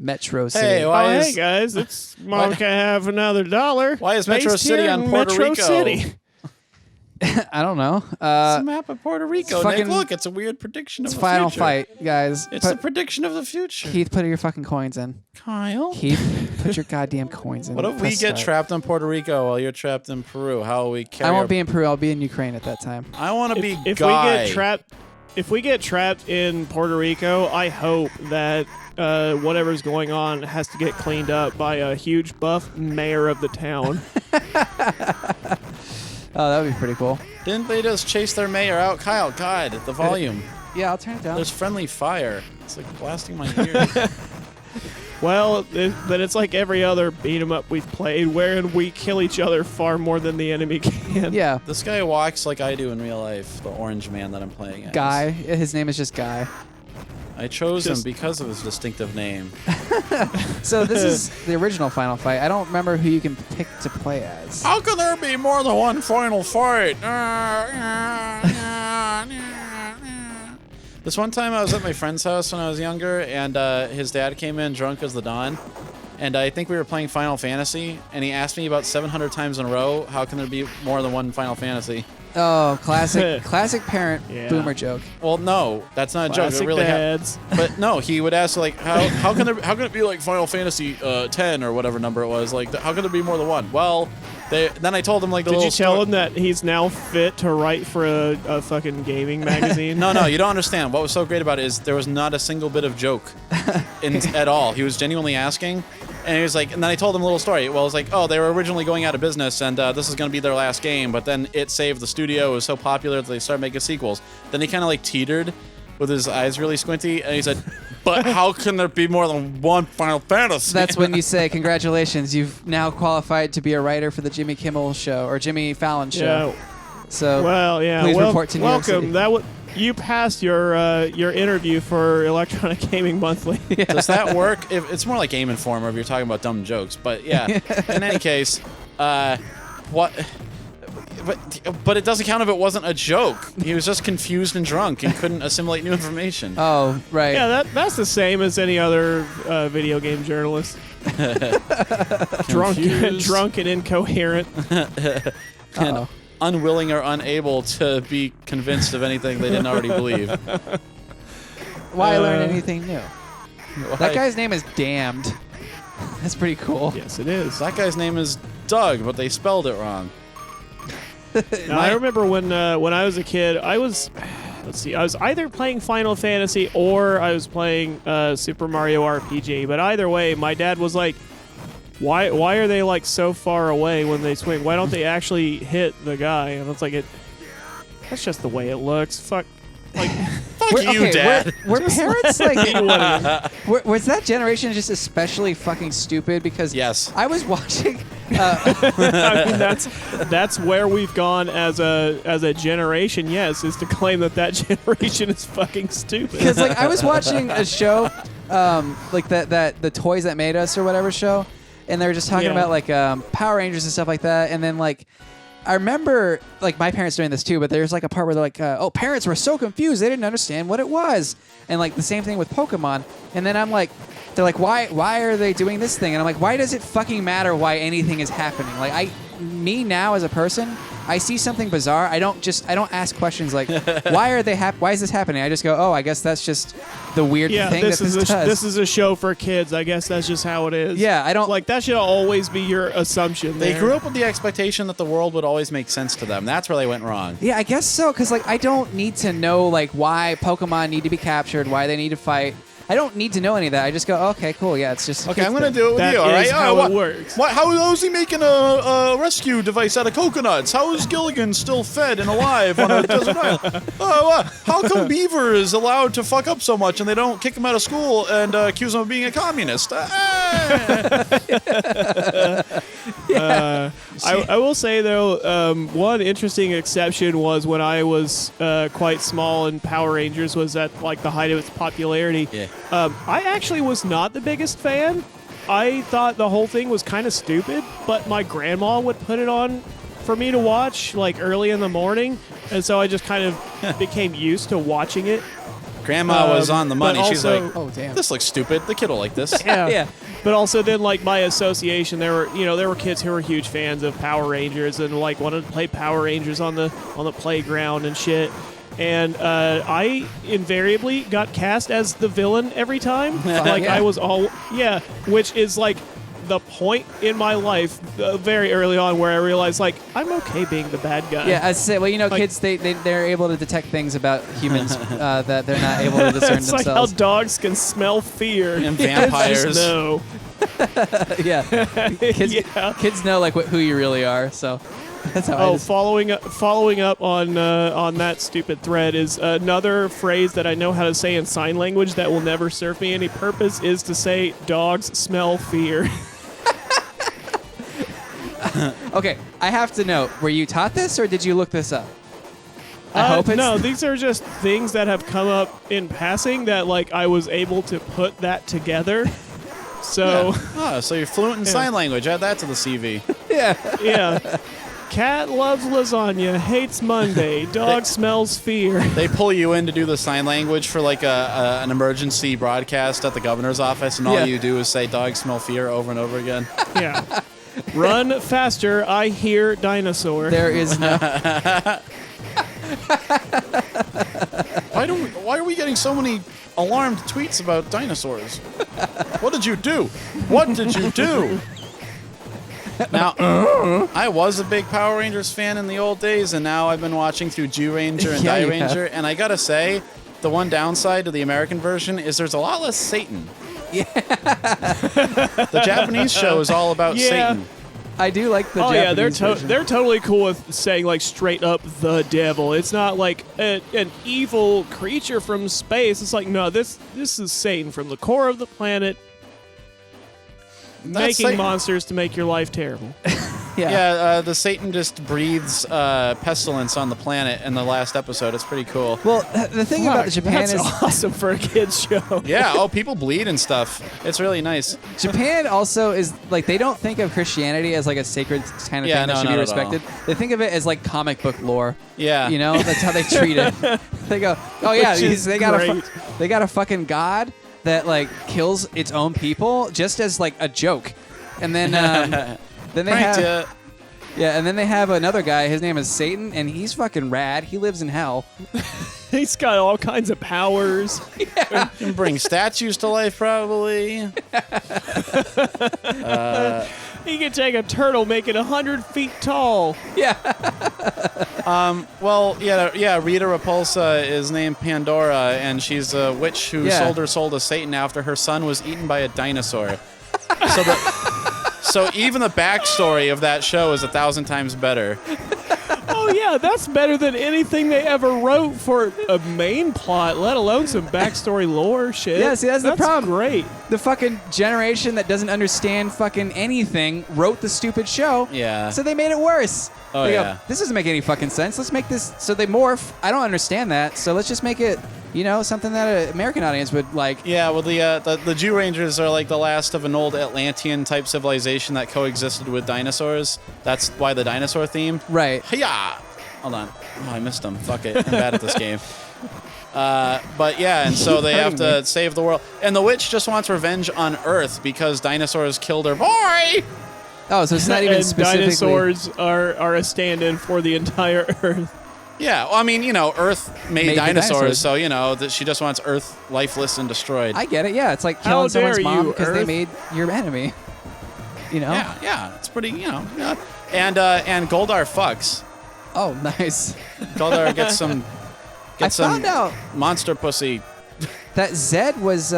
Metro City. Hey guys, it's Mom can have another $1. Why is Metro City on Puerto Metro Rico? City. I don't know. It's a map of Puerto Rico. fucking- Nick, look, it's a weird prediction of the Final future. fight, guys. It's a prediction of the future. Keith, put your fucking coins in. Kyle? Keith, put your goddamn coins in. What if we Press get start. trapped in Puerto Rico while you're trapped in Peru? How will we carry I won't be in Peru. I'll be in Ukraine at that time. I want to be If Guy. we get trapped in Puerto Rico, I hope that whatever's going on has to get cleaned up by a huge buff mayor of the town. Oh, that would be pretty cool. Didn't they just chase their mayor out? Kyle, God, the volume. Yeah, I'll turn it down. There's friendly fire. It's like blasting my ears. Well, but it's like every other beat 'em up we've played, wherein we kill each other far more than the enemy can. Yeah. This guy walks like I do in real life, the orange man that I'm playing as. Guy. His name is just Guy. I chose him because of his distinctive name. So this is the original Final Fight. I don't remember who you can pick to play as. How can there be more than one final fight? This one time I was at my friend's house when I was younger, and his dad came in drunk as the dawn. And I think we were playing Final Fantasy, and he asked me about 700 times in a row, how can there be more than one Final Fantasy? Oh, classic parent boomer joke. Well, no, that's not a joke. Classic It really dads. But no, he would ask like, how can it be like Final Fantasy 10 or whatever number it was? Like, how can there be more than one? Well, then I told him like the Did little you tell story. him that he's now fit to write for a fucking gaming magazine? No, you don't understand. What was so great about it is there was not a single bit of joke at all. He was genuinely asking. And he was like, and then I told him a little story. Well, it was like, oh, they were originally going out of business, and this is going to be their last game. But then it saved the studio. It was so popular that they started making sequels. Then he kind of like teetered with his eyes really squinty, and he said, but how can there be more than one Final Fantasy? That's when you say, congratulations, you've now qualified to be a writer for the Jimmy Kimmel show or Jimmy Fallon show. Yeah. So Well, yeah. please report to New York City. Welcome. You passed your interview for Electronic Gaming Monthly. Does that work? It's more like Game Informer if you're talking about dumb jokes. But yeah, in any case, what? But it doesn't count if it wasn't a joke. He was just confused and drunk and couldn't assimilate new information. Oh, right. Yeah, that's the same as any other video game journalist. drunk and incoherent. And unwilling or unable to be convinced of anything they didn't already believe. Why learn anything new? That guy's name is Damned. That's pretty cool. Yes, it is. That guy's name is Doug, but they spelled it wrong. Now, I remember when I was a kid, I was either playing Final Fantasy or I was playing Super Mario RPG. But either way, my dad was like, "Why are they like so far away when they swing? Why don't they actually hit the guy?" And it's like, that's just the way it looks. Fuck. Like, Fuck you, Dad. Were parents like... was that generation just especially fucking stupid? Because Yes. I was watching... I mean, that's where we've gone as a generation. Yes, is to claim that generation is fucking stupid. Because like I was watching a show, like that the Toys That Made Us or whatever show, and they were just talking about like Power Rangers and stuff like that, and then like I remember like my parents doing this too, but there's like a part where they're like, oh, parents were so confused they didn't understand what it was, and like the same thing with Pokemon, and then I'm like, they're like, why are they doing this thing? And I'm like, why does it fucking matter why anything is happening? Like me now as a person, I see something bizarre. I don't ask questions like, why is this happening? I just go, oh, I guess that's just the weird thing this that this is does. This is a show for kids. I guess that's just how it is. Yeah, I don't like that should always be your assumption. They grew up with the expectation that the world would always make sense to them. That's where they went wrong. Yeah, I guess so, because like I don't need to know like why Pokemon need to be captured, why they need to fight. I don't need to know any of that. I just go, okay, cool, yeah, it's just... Okay, I'm going to do it with that you, all right? is how it works. How is he making a rescue device out of coconuts? How is Gilligan still fed and alive on a desert island? How come Beaver is allowed to fuck up so much and they don't kick him out of school and accuse him of being a communist? I will say, though, one interesting exception was when I was quite small and Power Rangers was at like the height of its popularity. Yeah. I actually was not the biggest fan. I thought the whole thing was kind of stupid, but my grandma would put it on for me to watch like early in the morning, and so I just kind of became used to watching it. Grandma was on the money. but She's also- like, Oh damn. this looks stupid. The kid will like this. Yeah. Yeah. But also then like my association, there were kids who were huge fans of Power Rangers and like wanted to play Power Rangers on the playground and shit. And I invariably got cast as the villain every time. Like yeah. I was which is like the point in my life very early on where I realized like I'm okay being the bad guy. Yeah, I say. Well, Like- kids they're able to detect things about humans that they're not able to discern It's like how themselves. dogs can smell fear. And Kids vampires. just know. Yeah, kids, Yeah. kids know like who you really are. So that's how. I Oh, just, following up on that stupid thread is another phrase that I know how to say in sign language that will never serve me any purpose is to say dogs smell fear. okay, I have to know. Were you taught this or did you look this up? I hope it's no, these are just things that have come up in passing that like I was able to put that together. So Oh, so you're fluent in sign language. Add that to the CV. yeah. yeah. Cat loves lasagna, hates Monday, dog smells fear. They pull you in to do the sign language for like an emergency broadcast at the governor's office, and all Yeah. you do is say "dogs smell fear" over and over again. Yeah. Run faster, I hear dinosaur. There is no. Why are we getting so many alarmed tweets about dinosaurs? What did you do? What did you do? Now, I was a big Power Rangers fan in the old days, and now I've been watching through Jew Ranger and Yeah, Die you Ranger, and I gotta say, the one downside to the American version is there's a lot less Satan. Yeah. The Japanese show is all about Yeah. Satan. I do like the Oh yeah, Japanese version. they're totally cool with saying like straight up the devil. It's not like an evil creature from space. It's like no, this is Satan from the core of the planet, That's making Satan. monsters to make your life terrible. Yeah. The Satan just breathes pestilence on the planet in the last episode. It's pretty cool. Well, the thing about Fuck, Japan that's is awesome for a kids show. Yeah, people bleed and stuff. It's really nice. Japan also is like they don't think of Christianity as like a sacred kind of Yeah, thing that no, should be not at all. respected. They think of it as like comic book lore. Yeah. You know, that's how they treat it. They go, oh yeah, Which is they got great. they got a fucking god that like kills its own people just as like a joke, and then then they Pranked have ya. yeah, and then they have another guy. His name is Satan, and he's fucking rad. He lives in hell. He's got all kinds of powers. Can bring statues to life, probably. He can take a turtle, make it 100 feet tall. Yeah, Well, yeah. Rita Repulsa is named Pandora, and she's a witch who Yeah. sold her soul to Satan after her son was eaten by a dinosaur. So even the backstory of that show is 1,000 times better. Oh yeah, that's better than anything they ever wrote for a main plot, let alone some backstory lore shit. Yeah, see, that's the problem. Great. the fucking generation that doesn't understand fucking anything wrote the stupid show. Yeah. So they made it worse. Oh, They go, yeah. this doesn't make any fucking sense. Let's make this. So they morph. I don't understand that. So let's just make it, something that an American audience would like. Yeah, well, the Jew Rangers are like the last of an old Atlantean type civilization that coexisted with dinosaurs. That's why the dinosaur theme. Right. Hiya! Hold on. Oh, I missed them. Fuck it. I'm bad at this game. But yeah, and so they have to save the world. And the witch just wants revenge on Earth because dinosaurs killed her boy! Oh, so it's not even And specifically. dinosaurs are a stand-in for the entire Earth. Yeah, well, I mean, Earth made Made the dinosaurs, dinosaurs. so, that she just wants Earth lifeless and destroyed. I get it. Yeah, it's like How killing someone's dare mom you, because they Earth? made your enemy. Yeah, it's pretty, yeah. And Goldar fucks. Oh, nice. Goldar gets some I found out monster pussy. that Zed was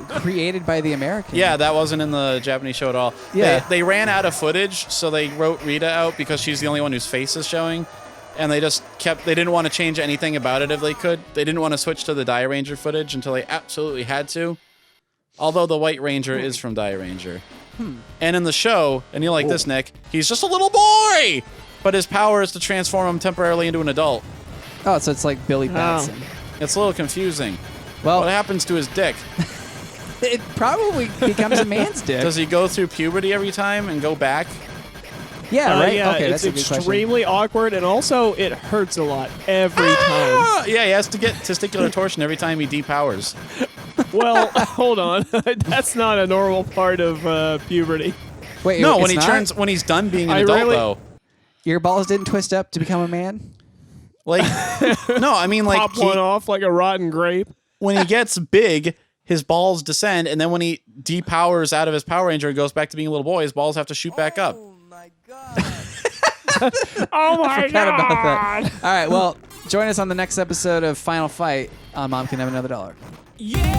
created by the Americans. Yeah, that wasn't in the Japanese show at all. Yeah. They ran out of footage, so they wrote Rita out because she's the only one whose face is showing. And they didn't want to change anything about it if they could. They didn't want to switch to the Die Ranger footage until they absolutely had to. Although the White Ranger is from Die Ranger. And in the show, and you like this, Nick, he's just a little boy! But his power is to transform him temporarily into an adult. Oh, so it's like Billy Batson. It's a little confusing. Well, What happens to his dick? it probably becomes a man's dick. Does he go through puberty every time and go back? Yeah, right? Yeah, Okay, it's that's a good question. extremely awkward, and also it hurts a lot every time. Yeah, he has to get testicular torsion every time he depowers. Well, hold on. That's not a normal part of puberty. Wait, No, it's when he's done being an I adult, really- though. Your balls didn't twist up to become a man? Like, no, I mean, like, Pop one off like a rotten grape. when he gets big, his balls descend, and then when he depowers out of his Power Ranger and goes back to being a little boy, his balls have to shoot back up. Oh my Forgot about god! that. All right, well, join us on the next episode of Final Fight on Mom Can Have Another $1. Yeah!